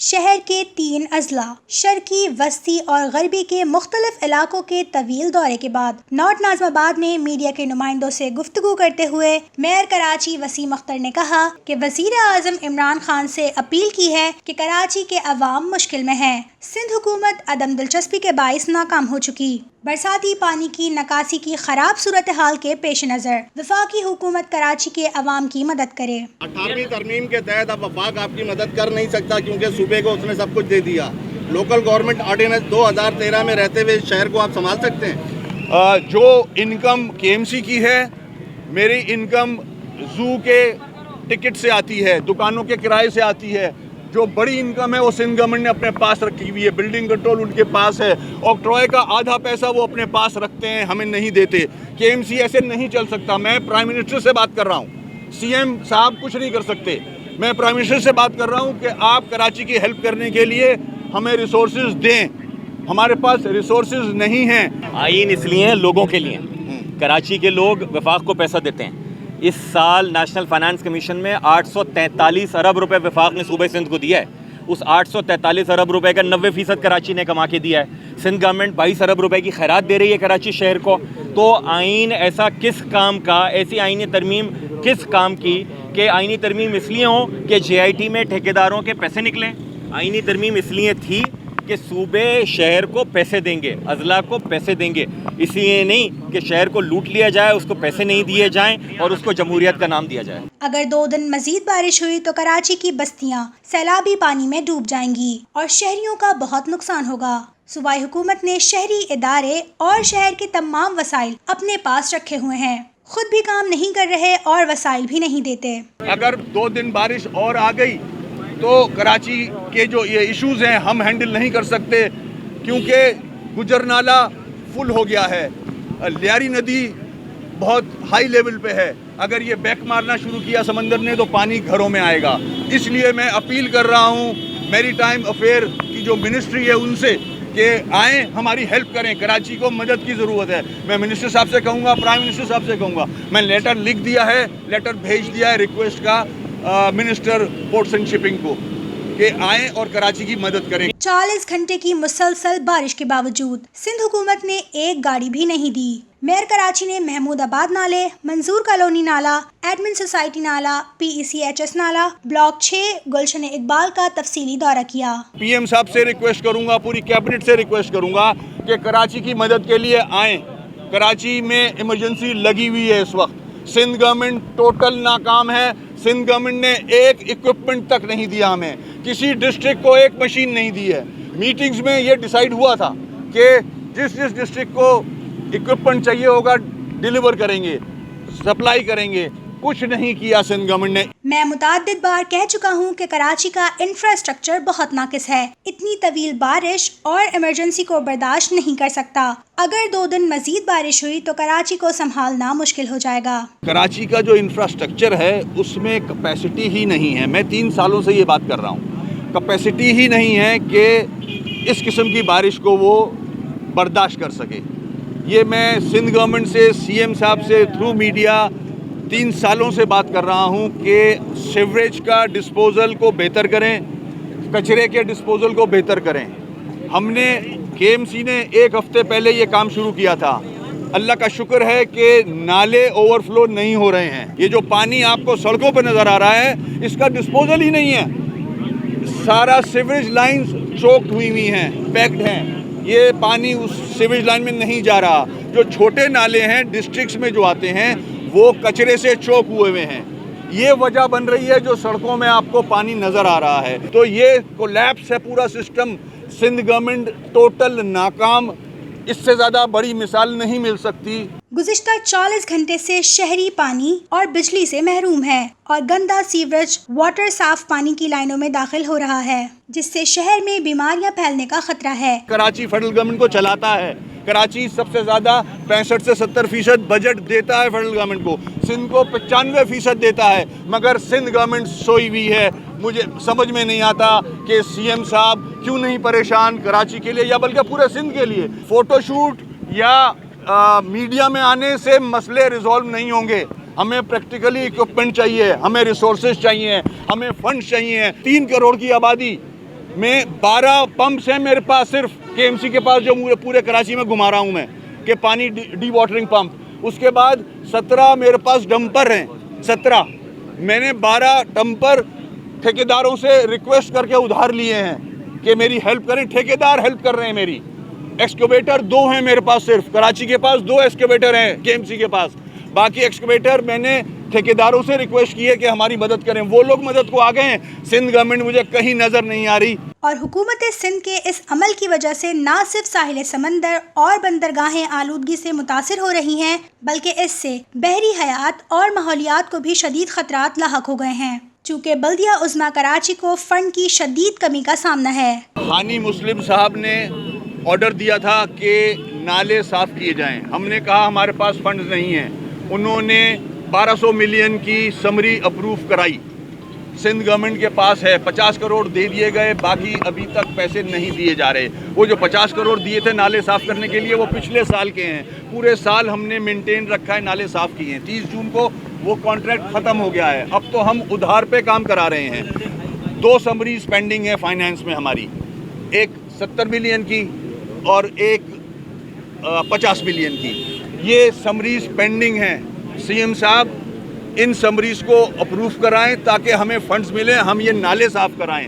शहर के 3 अजला शर्की, वस्ती और गरबी के मुख्तलिफ इलाकों के तवील दौरे के बाद नॉर्थ नाज़िमाबाद में मीडिया के नुमाइंदों से गुफ्तगू करते हुए मेयर कराची वसीम अख्तर ने कहा कि वज़ीर आज़म इमरान खान से अपील की है कि कराची के अवाम मुश्किल में है। सिंध हुकूमत अदम दिलचस्पी के बाइस नाकाम हो चुकी। बरसाती पानी की निकासी की खराब सूरत हाल के पेश नज़र वफाकी हुकूमत कराची के अवाम की मदद करे। 18वीं तरमीम के तहत अब वफाक आपकी मदद कर नहीं सकता क्योंकि सूबे को उसने सब कुछ दे दिया। लोकल गवर्नमेंट ऑर्डिनेंस 2013 में रहते हुए इस शहर को आप संभाल सकते हैं? जो इनकम केएमसी की है, मेरी इनकम जू के टिकट से आती है, दुकानों के किराए से आती है। जो बड़ी इनकम है वो सिंध गवर्नमेंट ने अपने पास रखी हुई है, बिल्डिंग कंट्रोल उनके पास है। ऑक्ट्रॉय का आधा पैसा वो अपने पास रखते हैं, हमें नहीं देते। केएमसी ऐसे नहीं चल सकता। मैं प्राइम मिनिस्टर से बात कर रहा हूँ, सीएम साहब कुछ नहीं कर सकते। मैं प्राइम मिनिस्टर से बात कर रहा हूँ कि आप कराची की हेल्प करने के लिए हमें रिसोर्सेज दें। हमारे पास रिसोर्सेज नहीं हैं। आइन इसलिए है लोगों के लिए, कराची के लोग वफाक को पैसा देते हैं। इस साल नेशनल फाइनेंस कमीशन में 843 अरब रुपए वफाक ने सूबे सिंध को दिया है। उस 843 अरब रुपए का 90% कराची ने कमा के दिया है। सिंध गवर्नमेंट 22 अरब रुपए की खैरात दे रही है कराची शहर को। तो आइन ऐसा किस काम का, ऐसी आइनी तरमीम किस काम की कि आइनी तरमीम इसलिए हो कि JIT में ठेकेदारों के पैसे निकलें? आइनी तरमीम इसलिए थी कि सूबे शहर को पैसे देंगे, अजला को पैसे देंगे, इसलिए नहीं कि शहर को लूट लिया जाए, उसको पैसे नहीं दिए जाएं और उसको जमहूरियत का नाम दिया जाए। अगर 2 दिन मजीद बारिश हुई तो कराची की बस्तियां सैलाबी पानी में डूब जाएंगी और शहरियों का बहुत नुकसान होगा। सूबाई हुकूमत ने शहरी इदारे और शहर के तमाम वसाइल अपने पास रखे हुए हैं, खुद भी काम नहीं कर रहे और वसाइल भी नहीं देते। अगर 2 दिन बारिश और आ गई तो कराची के जो ये इश्यूज हैं हम हैंडल नहीं कर सकते, क्योंकि गुजर नाला फुल हो गया है। लियारी नदी बहुत हाई लेवल पे है। अगर ये बैक मारना शुरू किया समंदर ने तो पानी घरों में आएगा। इसलिए मैं अपील कर रहा हूँ मैरीटाइम अफेयर की जो मिनिस्ट्री है उनसे कि आएँ, हमारी हेल्प करें। कराची को मदद की ज़रूरत है। मैं मिनिस्टर साहब से कहूँगा, प्राइम मिनिस्टर साहब से कहूँगा। मैं लेटर लिख दिया है, लेटर भेज दिया है रिक्वेस्ट का मिनिस्टर पोर्ट्स एंड शिपिंग को कि आए और कराची की मदद करें। 40 घंटे की मुसलसल बारिश के बावजूद सिंध हुकूमत ने एक गाड़ी भी नहीं दी। मेयर कराची ने महमूदाबाद नाले, मंजूर कॉलोनी नाला, एडमिन सोसाइटी नाला, PECHS नाला, ब्लॉक 6 गुलशन इकबाल का तफसीली दौरा किया। PM साहब से रिक्वेस्ट करूंगा, पूरी कैबिनेट से रिक्वेस्ट करूंगा कि कराची की मदद के लिए आए। कराची में इमरजेंसी लगी हुई है इस वक्त। सिंध गवर्नमेंट टोटल नाकाम है। सिंध गवर्नमेंट ने एक इक्विपमेंट तक नहीं दिया हमें, किसी डिस्ट्रिक्ट को एक मशीन नहीं दी है। मीटिंग्स में ये डिसाइड हुआ था कि जिस डिस्ट्रिक्ट को इक्विपमेंट चाहिए होगा डिलीवर करेंगे, सप्लाई करेंगे। कुछ नहीं किया सिंध गवर्नमेंट ने। मैं मुताद्दिद बार कह चुका हूँ कि कराची का इंफ्रास्ट्रक्चर बहुत नाकिस है। इतनी तवील बारिश और इमरजेंसी को बर्दाश्त नहीं कर सकता। अगर 2 दिन मजीद बारिश हुई तो कराची को संभालना मुश्किल हो जाएगा। कराची का जो इंफ्रास्ट्रक्चर है उसमें कैपेसिटी ही नहीं है। मैं 3 सालों से ये बात कर रहा हूँ, कैपेसिटी ही नहीं है कि इस किस्म की बारिश को वो बर्दाश्त कर सके। ये मैं सिंध गवर्नमेंट से, CM साहब से थ्रू मीडिया 3 सालों से बात कर रहा हूँ कि सीवरेज का डिस्पोजल को बेहतर करें, कचरे के डिस्पोजल को बेहतर करें। हमने KMC ने 1 हफ्ते पहले ये काम शुरू किया था। अल्लाह का शुक्र है कि नाले ओवरफ्लो नहीं हो रहे हैं। ये जो पानी आपको सड़कों पर नज़र आ रहा है इसका डिस्पोजल ही नहीं है। सारा सीवरेज लाइन्स चोक्ड हुई हैं, पैक्ड हैं। ये पानी उस सीवरेज लाइन में नहीं जा रहा। जो छोटे नाले हैं डिस्ट्रिक्ट्स में जो आते हैं वो कचरे से चोक हुए हुए हैं। ये वजह बन रही है जो सड़कों में आपको पानी नजर आ रहा है। तो ये कोलैप्स है पूरा सिस्टम। सिंध गवर्नमेंट टोटल नाकाम। इससे ज्यादा बड़ी मिसाल नहीं मिल सकती। गुज़िश्ता 40 घंटे से शहरी पानी और बिजली से महरूम है और गंदा सीवरेज वाटर साफ पानी की लाइनों में दाखिल हो रहा है, जिससे शहर में बीमारियां फैलने का खतरा है। कराची फेडरल गवर्नमेंट को चलाता है। कराची सबसे ज़्यादा 65 से 70% बजट देता है फेडरल गवर्नमेंट को। सिंध को 95% देता है, मगर सिंध गवर्नमेंट सोई हुई है। मुझे समझ में नहीं आता कि CM साहब क्यों नहीं परेशान कराची के लिए या बल्कि पूरे सिंध के लिए। फ़ोटोशूट या मीडिया में आने से मसले रिजॉल्व नहीं होंगे। हमें प्रैक्टिकली इक्विपमेंट चाहिए, हमें रिसोर्सेज चाहिए, हमें फंड चाहिए। 3 करोड़ की आबादी, में 12 पंप्स हैं मेरे पास, सिर्फ केएमसी के पास, जो पूरे कराची में घुमा रहा हूँ मैं, कि पानी डी वाटरिंग पंप। उसके बाद 17 मेरे पास डंपर हैं, 17। मैंने 12 डंपर ठेकेदारों से रिक्वेस्ट करके उधार लिए हैं कि मेरी हेल्प करें। ठेकेदार हेल्प कर रहे हैं मेरी। एक्सकेवेटर 2 हैं मेरे पास, सिर्फ कराची के पास 2 एक्सकेवेटर हैं केएमसी के पास। बाकी एक्सकेवेटर मैंने ठेकेदारों से रिक्वेस्ट की है कि हमारी मदद करें, वो लोग मदद को आ गए हैं। सिंध गवर्नमेंट मुझे कहीं नजर नहीं आ रही। और हुकूमत सिंध के इस अमल की वजह से न सिर्फ साहिल समंदर और बंदरगाहें आलूदगी से मुतासिर हो रही हैं, बल्कि इससे बहरी हयात और माहौलियात को भी शदीद खतरात लाहक हो गए हैं, चूँकि बल्दिया उज़्मा कराची को फंड की शदीद कमी का सामना है। हानी मुस्लिम साहब ने ऑर्डर दिया था कि नाले साफ किए जाएं। हमने कहा हमारे पास फंड्स नहीं हैं। उन्होंने 1200 मिलियन की समरी अप्रूव कराई, सिंध गवर्नमेंट के पास है। 50 करोड़ दे दिए गए, बाकी अभी तक पैसे नहीं दिए जा रहे। वो जो 50 करोड़ दिए थे नाले साफ़ करने के लिए, वो पिछले साल के हैं। पूरे साल हमने मेंटेन रखा है, नाले साफ़ किए हैं। 30 जून को वो कॉन्ट्रैक्ट ख़त्म हो गया है। अब तो हम उधार पे काम करा रहे हैं। 2 समरीज पेंडिंग है फाइनेंस में हमारी, एक 70 मिलियन की और एक 50 मिलियन की। ये समरीज पेंडिंग हैं। सीएम साहब इन समरीज को अप्रूव कराएं ताकि हमें फंड्स मिलें, हम ये नाले साफ़ कराएं।